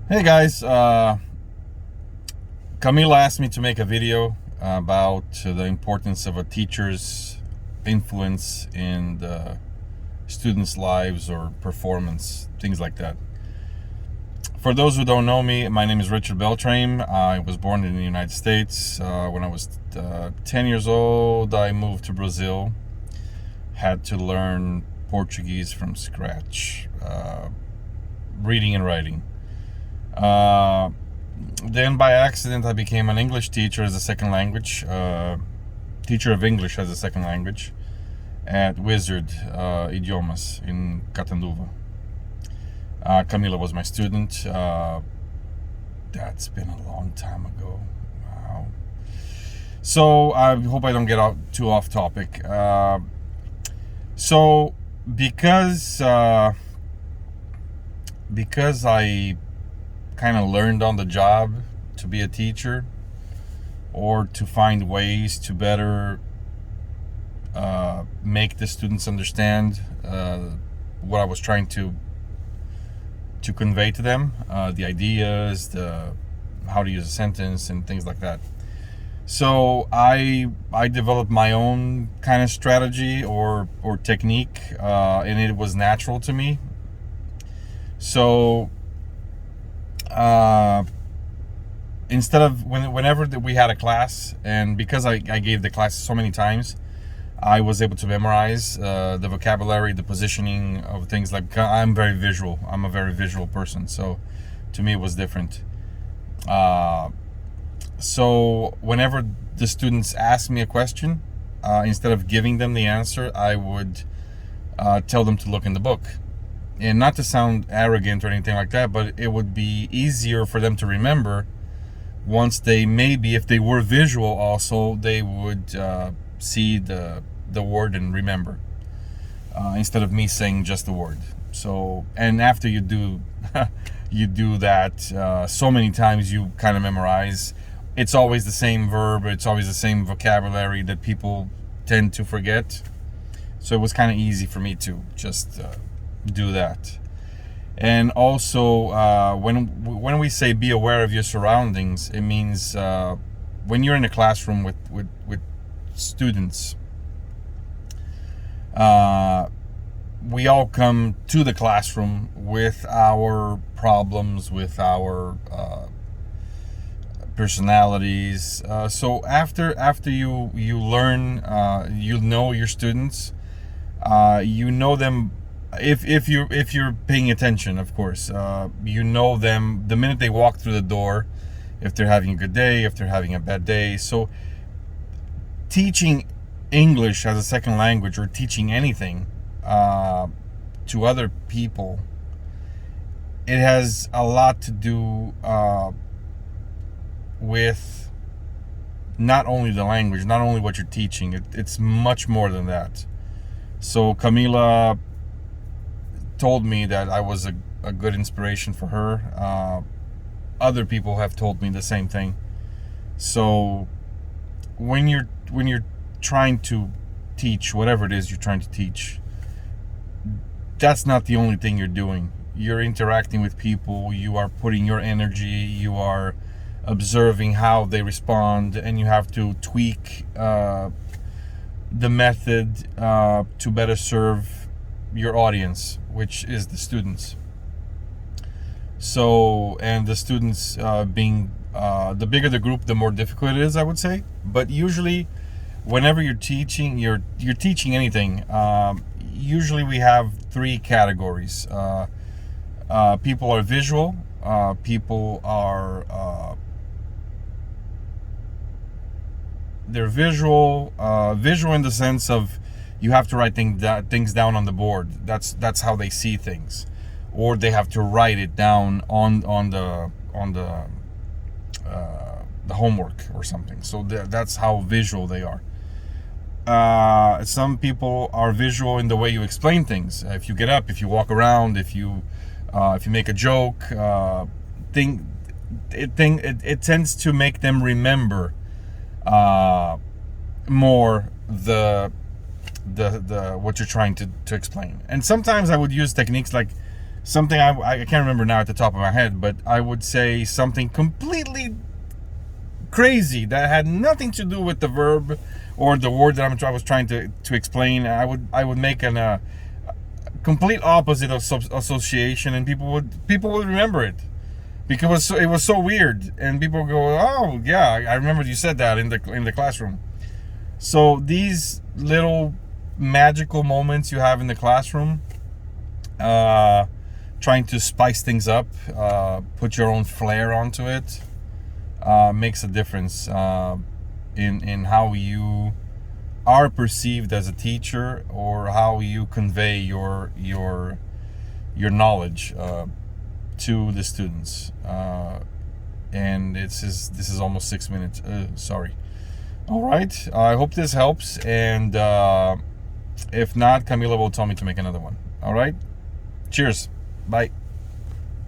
Hey guys, Camila asked me to make a video about the importance of a teacher's influence in the students' lives or performance, things like that. For those who don't know me, my name is Richard Beltrame. I was born in the United States. When I was 10 years old, I moved to Brazil. Had to learn Portuguese from scratch, reading and writing. Uh, then by accident, I became an English teacher as a second language, teacher of English as a second language at Wizard Idiomas in Catanduva. Camila was my student. That's been a long time ago. Wow. So I hope I don't get too off topic. So because I kind of learned on the job to be a teacher, or to find ways to better make the students understand what I was trying to convey to them, the ideas, how to use a sentence and things like that. So I developed my own kind of strategy or technique, and it was natural to me. So instead of whenever we had a class, and because I gave the class so many times, I was able to memorize the vocabulary, the positioning of things. Like, I'm very visual. I'm a very visual person, so to me it was different. So whenever the students asked me a question, instead of giving them the answer, I would tell them to look in the book. And not to sound arrogant or anything like that, but it would be easier for them to remember once they, maybe if they were visual also, they would see the word and remember, instead of me saying just the word. So, and after you do you do that so many times, you kind of memorize. It's always the same verb, it's always the same vocabulary that people tend to forget. So it was kind of easy for me to just do that. And also, when we say be aware of your surroundings, it means when you're in a classroom with students, we all come to the classroom with our problems, with our personalities. So after you learn, you know your students, you know them. If you're paying attention, of course, you know them the minute they walk through the door, if they're having a good day, if they're having a bad day. So teaching English as a second language, or teaching anything to other people, it has a lot to do with not only the language, not only what you're teaching. It's much more than that. So Camila told me that I was a good inspiration for her. Other people have told me the same thing. So when you're trying to teach whatever it is you're trying to teach, that's not the only thing you're doing. You're interacting with people, you are putting your energy, you are observing how they respond, and you have to tweak the method to better serve your audience, which is the students. So, and the students being the bigger the group, the more difficult it is, I would say. But usually, whenever you're teaching, you're teaching anything. Usually, we have three categories. People are visual. People are they're visual. Visual in the sense of you have to write things down on the board. That's how they see things, or they have to write it down on the homework or something. So that's how visual they are. Some people are visual in the way you explain things. If you get up, if you walk around, if you make a joke, it tends to make them remember more the what you're trying to explain. And sometimes I would use techniques like something I can't remember now at the top of my head, but I would say something completely crazy that had nothing to do with the verb or the word that I was trying to explain. I would make a complete opposite of association, and people would remember it because it was so weird, and people would go, oh yeah, I remember you said that in the classroom. So these little magical moments you have in the classroom, trying to spice things up, put your own flair onto it, makes a difference in how you are perceived as a teacher, or how you convey your knowledge to the students. And this is almost 6 minutes. Sorry. All right. I hope this helps, and if not, Camila will tell me to make another one. All right. Cheers. Bye.